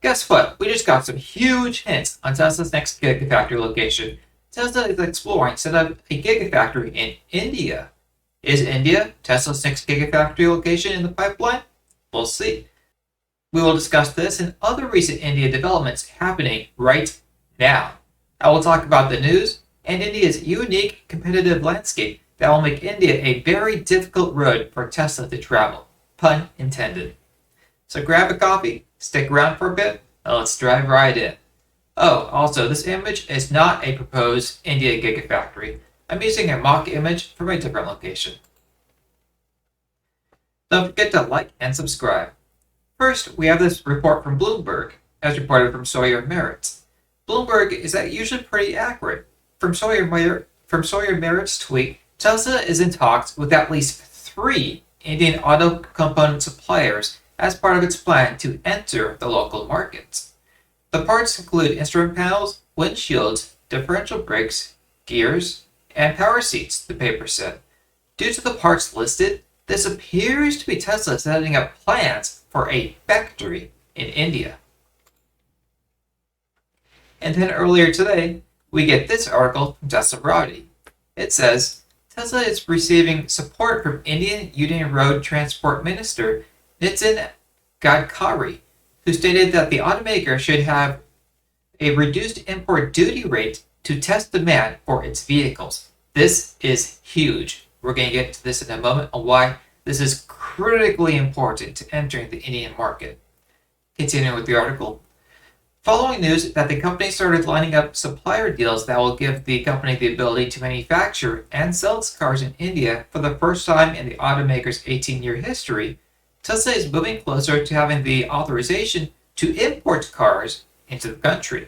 Guess what? We just got some huge hints on Tesla's next Gigafactory location. Tesla is exploring setting up a Gigafactory in India. Is India Tesla's next Gigafactory location in the pipeline? We'll see. We will discuss this and other recent India developments happening right now. I will talk about the news and India's unique competitive landscape that will make India a very difficult road for Tesla to travel. Pun intended. So grab a coffee, stick around for a bit, and let's dive right in. Oh, also, this image is not a proposed India Gigafactory. I'm using a mock image from a different location. Don't forget to like and subscribe. First, we have this report from Bloomberg, as reported from Sawyer Merritt. Bloomberg is usually pretty accurate. From Sawyer Merritt's tweet, Tesla is in talks with at least 3 Indian auto component suppliers as part of its plan to enter the local market. The parts include instrument panels, windshields, differential brakes, gears, and power seats, the paper said. Due to the parts listed, this appears to be Tesla setting up plans for a factory in India. And then earlier today, we get this article from Teslarati. It says, Tesla is receiving support from Indian Union Road Transport Minister Nitin Gadkari, who stated that the automaker should have a reduced import duty rate to test demand for its vehicles. This is huge. We're going to get to this in a moment on why this is critically important to entering the Indian market. Continuing with the article. Following news that the company started lining up supplier deals that will give the company the ability to manufacture and sell its cars in India for the first time in the automaker's 18-year history, Tesla is moving closer to having the authorization to import cars into the country.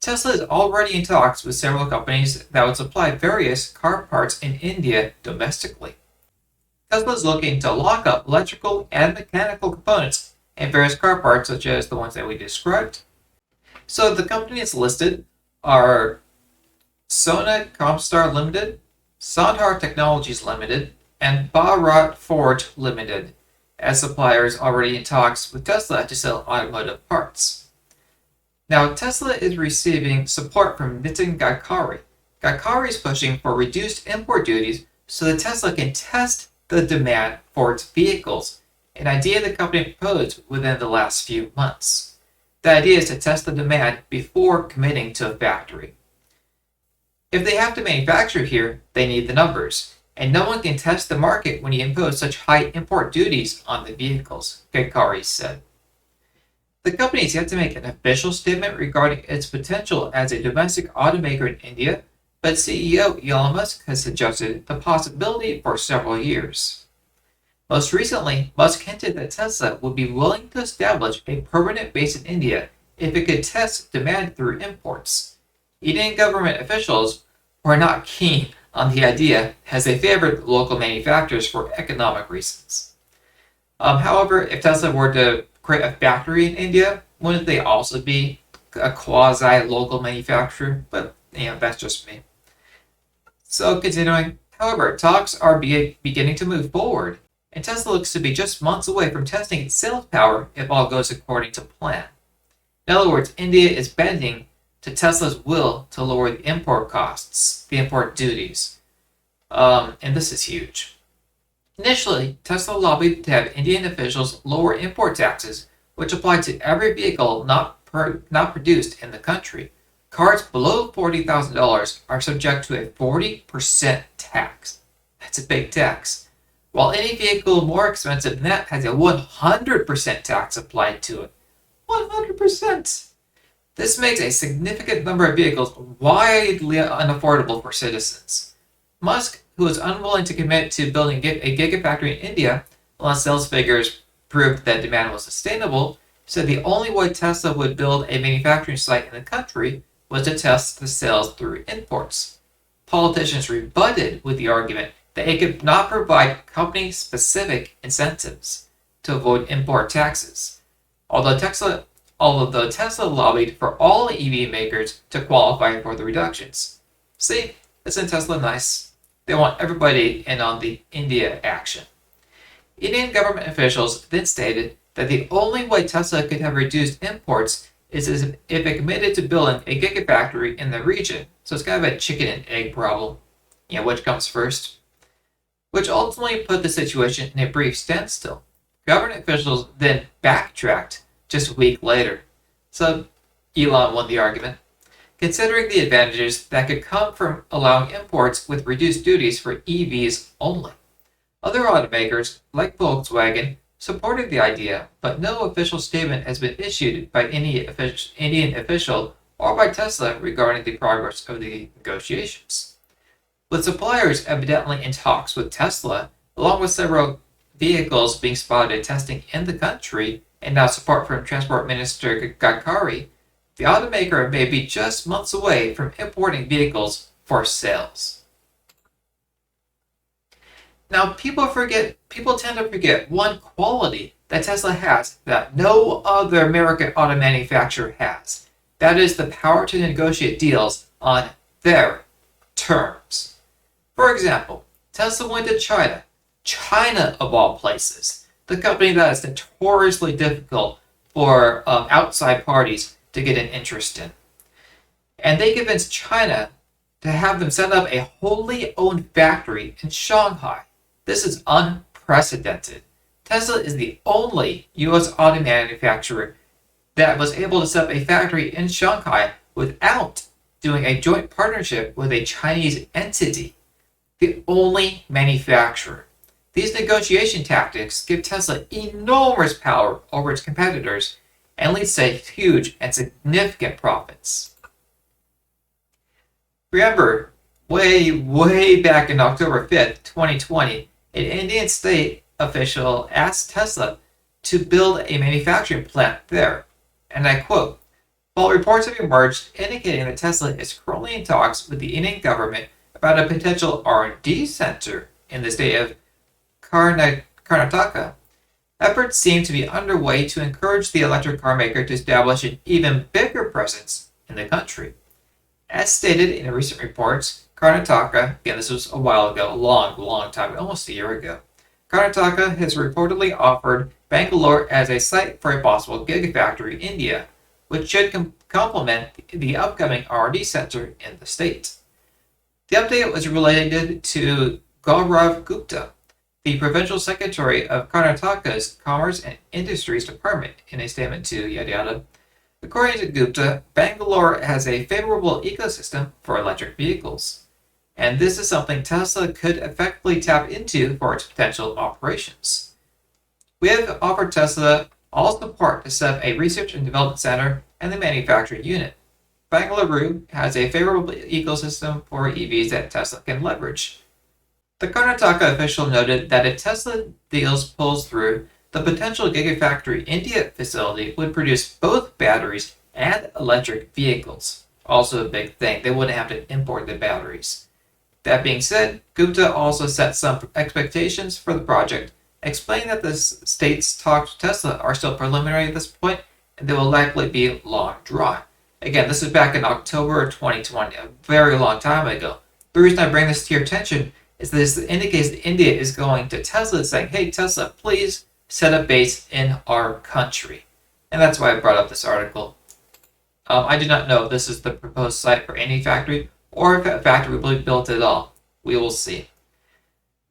Tesla is already in talks with several companies that would supply various car parts in India domestically. Tesla is looking to lock up electrical and mechanical components and various car parts such as the ones that we described. So the companies listed are Sona Comstar Limited, Sandhar Technologies Limited, and Bharat Forge Limited, as suppliers already in talks with Tesla to sell automotive parts. Now, Tesla is receiving support from Nitin Gadkari. Gadkari is pushing for reduced import duties so that Tesla can test the demand for its vehicles, an idea the company proposed within the last few months. The idea is to test the demand before committing to a factory. If they have to manufacture here, they need the numbers, and no one can test the market when you impose such high import duties on the vehicles, Gadkari said. The company has yet to make an official statement regarding its potential as a domestic automaker in India, but CEO Elon Musk has suggested the possibility for several years. Most recently, Musk hinted that Tesla would be willing to establish a permanent base in India if it could test demand through imports. Indian government officials were not keen on the idea as they favored local manufacturers for economic reasons. However, if Tesla were to create a factory in India, wouldn't they also be a quasi-local manufacturer? But, that's just me. So, continuing. However, talks are beginning to move forward, and Tesla looks to be just months away from testing its sales power if all goes according to plan. In other words, India is bending to Tesla's will to lower the import costs, the import duties. And this is huge. Initially, Tesla lobbied to have Indian officials lower import taxes, which apply to every vehicle not produced in the country. Cars below $40,000 are subject to a 40% tax. That's a big tax. While any vehicle more expensive than that has a 100% tax applied to it. 100%! This makes a significant number of vehicles widely unaffordable for citizens. Musk, who is unwilling to commit to building a gigafactory in India unless sales figures proved that demand was sustainable, said the only way Tesla would build a manufacturing site in the country was to test the sales through imports. Politicians rebutted with the argument that it could not provide company-specific incentives to avoid import taxes, although Tesla lobbied for all EV makers to qualify for the reductions. See, isn't Tesla nice? They want everybody in on the India action. Indian government officials then stated that the only way Tesla could have reduced imports is if it committed to building a gigafactory in the region. So it's kind of a chicken and egg problem. Which comes first? Which ultimately put the situation in a brief standstill. Government officials then backtracked just a week later. So Elon won the argument, considering the advantages that could come from allowing imports with reduced duties for EVs only. Other automakers, like Volkswagen, supported the idea, but no official statement has been issued by any Indian official or by Tesla regarding the progress of the negotiations. With suppliers evidently in talks with Tesla, along with several vehicles being spotted testing in the country, and now support from Transport Minister Gadkari, the automaker may be just months away from importing vehicles for sales. Now, people tend to forget one quality that Tesla has that no other American auto manufacturer has. That is the power to negotiate deals on their terms. For example, Tesla went to China of all places, the company that is notoriously difficult for outside parties to get an interest in. And they convinced China to have them set up a wholly owned factory in Shanghai. This is unprecedented. Tesla is the only U.S. auto manufacturer that was able to set up a factory in Shanghai without doing a joint partnership with a Chinese entity. The only manufacturer. These negotiation tactics give Tesla enormous power over its competitors and leads to huge and significant profits. Remember, way back in October 5th, 2020, an Indian state official asked Tesla to build a manufacturing plant there. And I quote, "While reports have emerged indicating that Tesla is currently in talks with the Indian government about a potential R&D center in the state of Karnataka, efforts seem to be underway to encourage the electric car maker to establish an even bigger presence in the country. As stated in recent reports, Karnataka, again this was a while ago, a long time, almost a year ago, Karnataka has reportedly offered Bangalore as a site for a possible gigafactory in India, which should complement the upcoming R&D center in the state." The update was related to Gaurav Gupta, the provincial secretary of Karnataka's Commerce and Industries Department, in a statement to yada yada. According to Gupta, Bangalore has a favorable ecosystem for electric vehicles, and this is something Tesla could effectively tap into for its potential operations. "We have offered Tesla all support to set up a research and development center and the manufacturing unit. Bangalore has a favorable ecosystem for EVs that Tesla can leverage." The Karnataka official noted that if Tesla deals pulls through, the potential Gigafactory India facility would produce both batteries and electric vehicles. Also a big thing, they wouldn't have to import the batteries. That being said, Gupta also set some expectations for the project, explaining that the state's talks with Tesla are still preliminary at this point, and they will likely be long drawn. Again, this is back in October 2020, a very long time ago. The reason I bring this to your attention is that this indicates that India is going to Tesla saying, "Hey Tesla, please set up base in our country." And that's why I brought up this article. I do not know if this is the proposed site for any factory or if a factory will be built at all. We will see.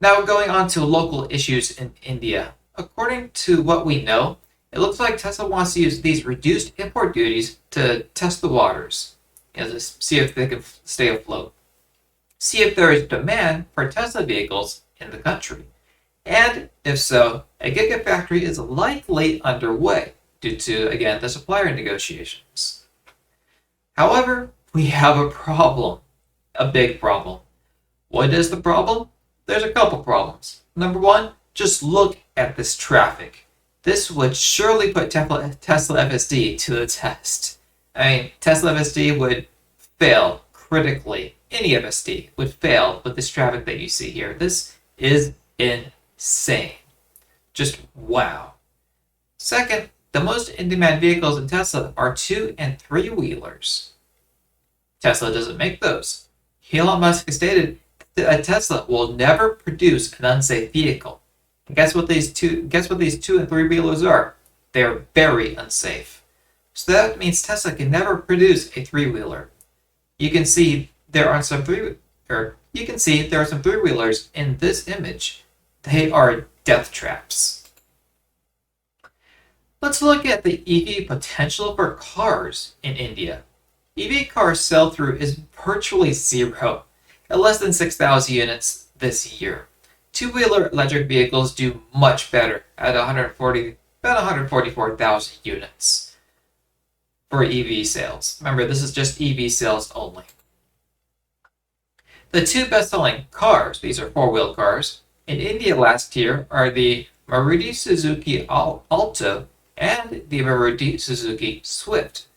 Now going on to local issues in India. According to what we know, it looks like Tesla wants to use these reduced import duties to test the waters, to see if they can stay afloat. See if there is demand for Tesla vehicles in the country. And if so, a gigafactory is likely underway due to, again, the supplier negotiations. However, we have a problem, a big problem. What is the problem? There's a couple problems. Number one, just look at this traffic. This would surely put Tesla FSD to the test. I mean, Tesla FSD would fail critically. Any FSD would fail with this traffic that you see here. This is insane. Just wow. Second, the most in-demand vehicles in Tesla are 2- and 3-wheelers. Tesla doesn't make those. Elon Musk has stated that Tesla will never produce an unsafe vehicle. And guess what these 2- and 3-wheelers are? They are very unsafe. So that means Tesla can never produce a three-wheeler. You can see there are some three-wheelers in this image. They are death traps. Let's look at the EV potential for cars in India. EV car sell-through is virtually zero, at less than 6,000 units this year. Two-wheeler electric vehicles do much better at about 144,000 units for EV sales. Remember, this is just EV sales only. The two best-selling cars, these are four-wheel cars, in India last year are the Maruti Suzuki Alto and the Maruti Suzuki Swift,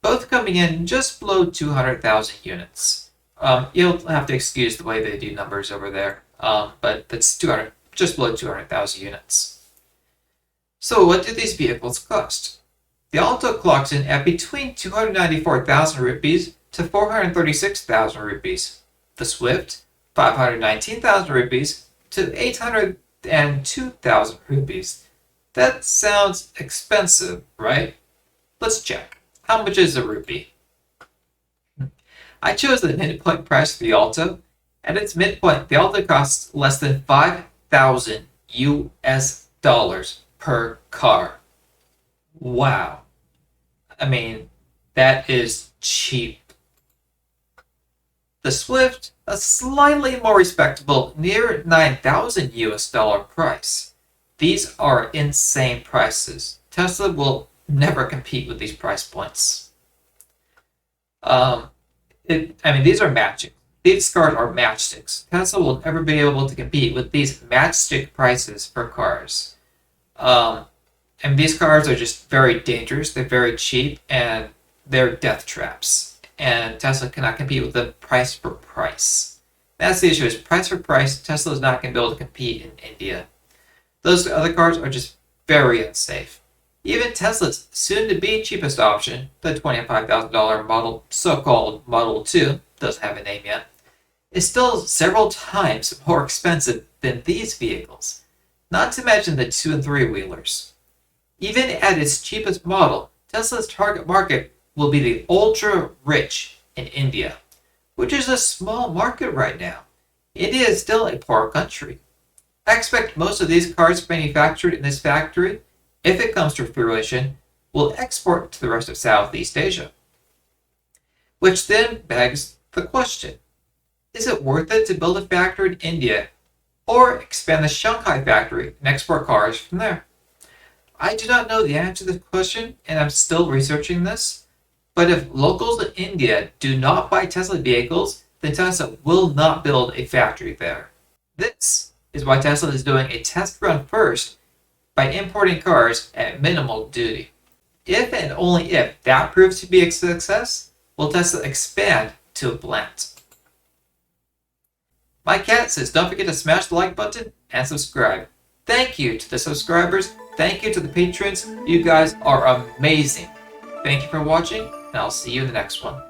both coming in just below 200,000 units. You'll have to excuse the way they do numbers over there, but that's just below 200,000 units. So what do these vehicles cost? The Alto clocks in at between 294,000 rupees to 436,000 rupees. The Swift, 519,000 rupees to 802,000 rupees. That sounds expensive, right? Let's check. How much is a rupee? I chose the midpoint price for the Alto. At its midpoint, the Alto costs less than 5,000 US dollars per car. Wow. I mean, that is cheap. The Swift, a slightly more respectable, near 9,000 US dollar price. These are insane prices. Tesla will never compete with these price points. These are matching. These cars are matchsticks. Tesla will never be able to compete with these matchstick prices for cars. And these cars are just very dangerous. They're very cheap, and they're death traps. And Tesla cannot compete with them price for price. That's the issue, is price for price. Tesla is not going to be able to compete in India. Those other cars are just very unsafe. Even Tesla's soon-to-be cheapest option, the $25,000 model, so-called Model 2, doesn't have a name yet, is still several times more expensive than these vehicles, not to mention the two- and three-wheelers. Even at its cheapest model, Tesla's target market will be the ultra-rich in India, which is a small market right now. India is still a poor country. I expect most of these cars manufactured in this factory, if it comes to fruition, will export to the rest of Southeast Asia. Which then begs the question, is it worth it to build a factory in India or expand the Shanghai factory and export cars from there? I do not know the answer to this question, and I'm still researching this. But if locals in India do not buy Tesla vehicles, then Tesla will not build a factory there. This is why Tesla is doing a test run first by importing cars at minimal duty. If and only if that proves to be a success, will Tesla expand to a plant. My cat says don't forget to smash the like button and subscribe. Thank you to the subscribers. Thank you to the patrons. You guys are amazing. Thank you for watching, and I'll see you in the next one.